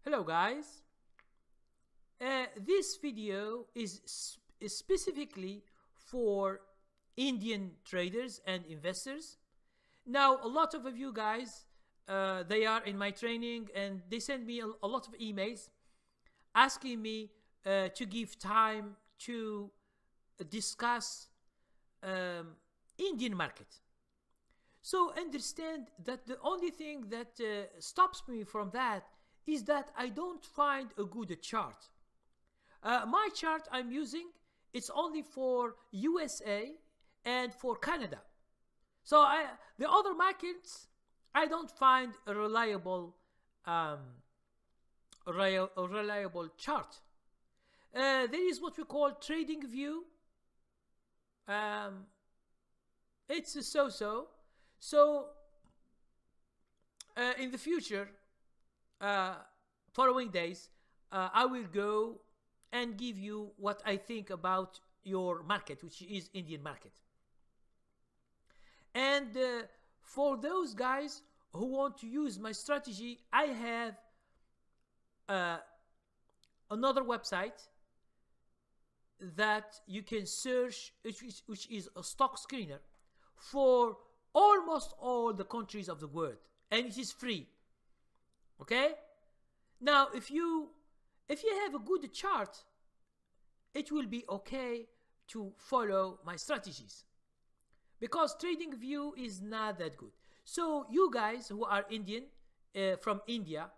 Hello guys, this video is specifically for Indian traders and investors. Now a lot of you guys, they are in my training and they send me a lot of emails asking me to give time to discuss Indian market. So understand that the only thing that stops me from that is that I don't find a good chart. My chart I'm using, it's only for USA and for Canada. So the other markets, I don't find a reliable chart. There is what we call trading view. It's a so-so. So in the future, following days, I will go and give you what I think about your market, which is Indian market. And for those guys who want to use my strategy, I have another website that you can search, which is a stock screener for almost all the countries of the world, and it is free. Okay? Now, if you have a good chart, it will be okay to follow my strategies, because trading view is not that good. So you guys who are Indian, from India,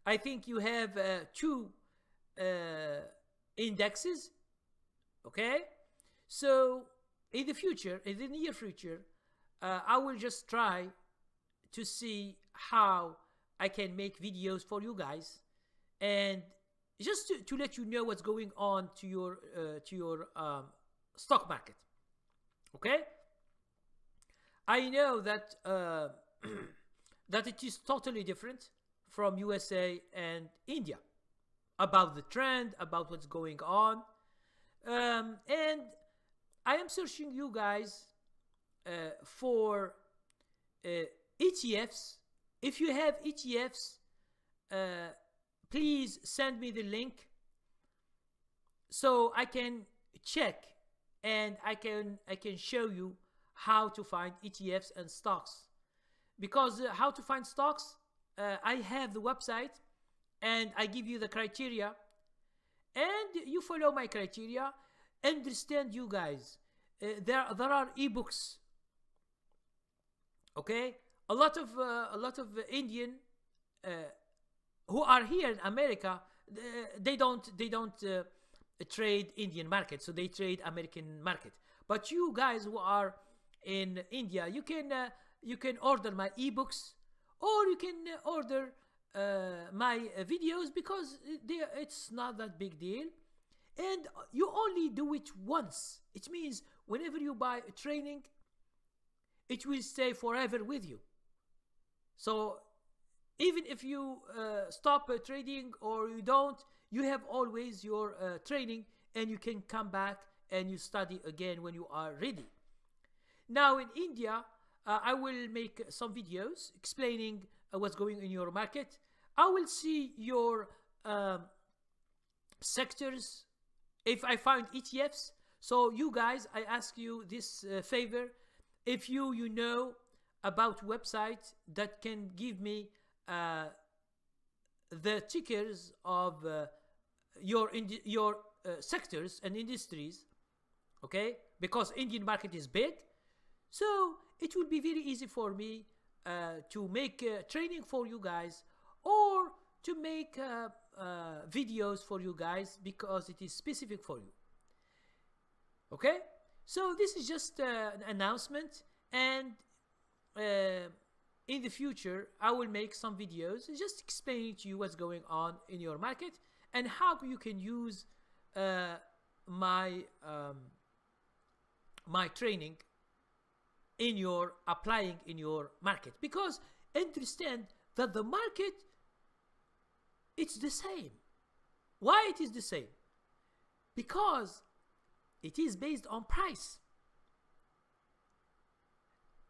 I think you have two indexes. Okay? So in the future, in the near future, I will just try to see how I can make videos for you guys, and just to let you know what's going on to your stock market. Okay? I know that that it is totally different from USA and India about the trend, about what's going on, and I am searching you guys for ETFs. If you have ETFs, please send me the link so I can check and I can show you how to find ETFs and stocks. Because how to find stocks, I have the website and I give you the criteria, and you follow my criteria. Understand, you guys, there are ebooks. Okay, a lot of Indian who are here in America, they don't trade Indian market, so they trade American market. But you guys who are in India, you can order my ebooks, or you can order my videos, because it's not that big deal. And you only do it once. It means whenever you buy a training, it will stay forever with you. So even if you stop trading or you don't, you have always your training, and you can come back and you study again when you are ready. Now in India, I will make some videos explaining what's going on in your market. I will see your sectors. If I find ETFs, so you guys, I ask you this favor. If you know about websites that can give me the tickers of your sectors and industries, okay? Because Indian market is big, so it will be very easy for me to make training for you guys, or to make videos for you guys, because it is specific for you. Okay? So this is just an announcement, and in the future I will make some videos just explaining to you what's going on in your market and how you can use my training in your applying in your market. Because understand that the market, it's the same. Why it is the same? Because it is based on price.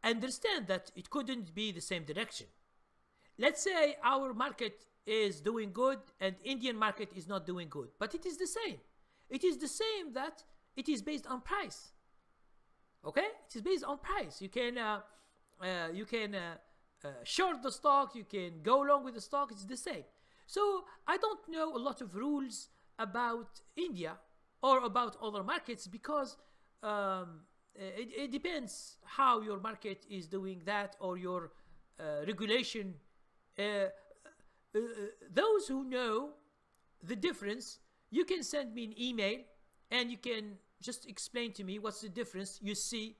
Understand that it couldn't be the same direction. Let's say our market is doing good and Indian market is not doing good, but it is the same. It is the same that it is based on price. Okay, it is based on price. You can short the stock, you can go along with the stock. It's the same. So I don't know a lot of rules about India or about other markets because it depends how your market is doing that or your regulation. Those who know the difference, you can send me an email and you can just explain to me what's the difference you see,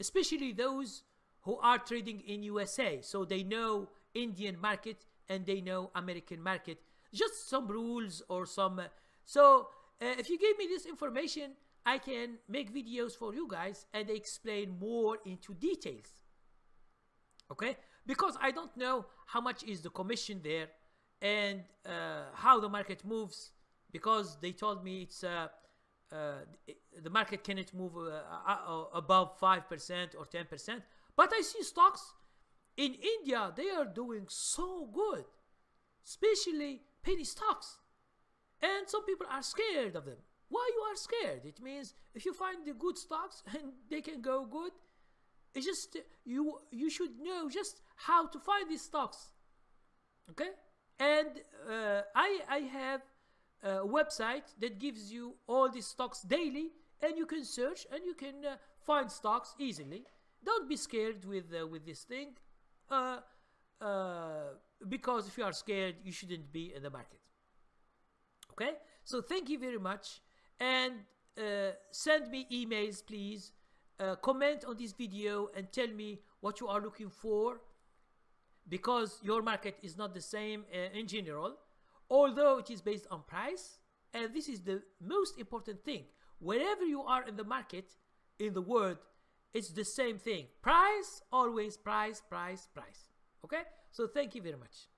especially those who are trading in USA, so they know Indian market and they know American market, just some rules or some if you give me this information, I can make videos for you guys and explain more into details. Okay, because I don't know how much is the commission there and how the market moves, because they told me it's the market cannot move above 5% or 10%. But I see stocks in India, they are doing so good, especially penny stocks. And some people are scared of them. Why you are scared? It means if you find the good stocks and they can go good, it's just you should know just how to find these stocks. Okay? And I have a website that gives you all these stocks daily, and you can search and you can find stocks easily. Don't be scared with this thing, because if you are scared, you shouldn't be in the market. Okay, so thank you very much, and send me emails, please. Comment on this video and tell me what you are looking for, because your market is not the same in general, although it is based on price. And this is the most important thing. Wherever you are in the market in the world, it's the same thing. Price, always price, price, price. Okay? So thank you very much.